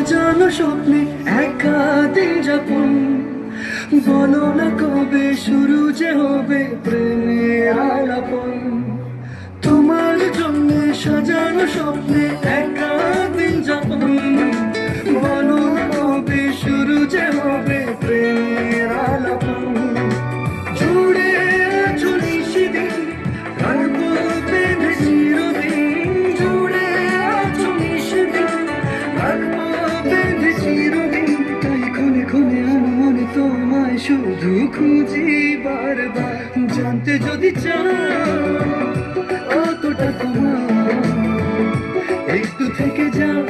সাজানো স্বপ্নে একা দিন যাপন, বলো না কবে শুরু যে হবে প্রেমের আলাপন। তোমার জন্য সাজানো স্বপ্নে একা দিন যাপন, বলো না কবে শুরু যে হবে প্রেমের আলাপন। জুড়ে আছো নিশিদিন, রাখবো বেঁধে চিরদিন। জুড়ে আছো নিশিদিন, রাখবো বেঁধে চিরদিন। তাই ক্ষণে ক্ষণে আমার মনে তোমায় শুধু খুঁজি বারবার। জানতে যদি চাও কতটা তোমার, একটু থেকে যাও।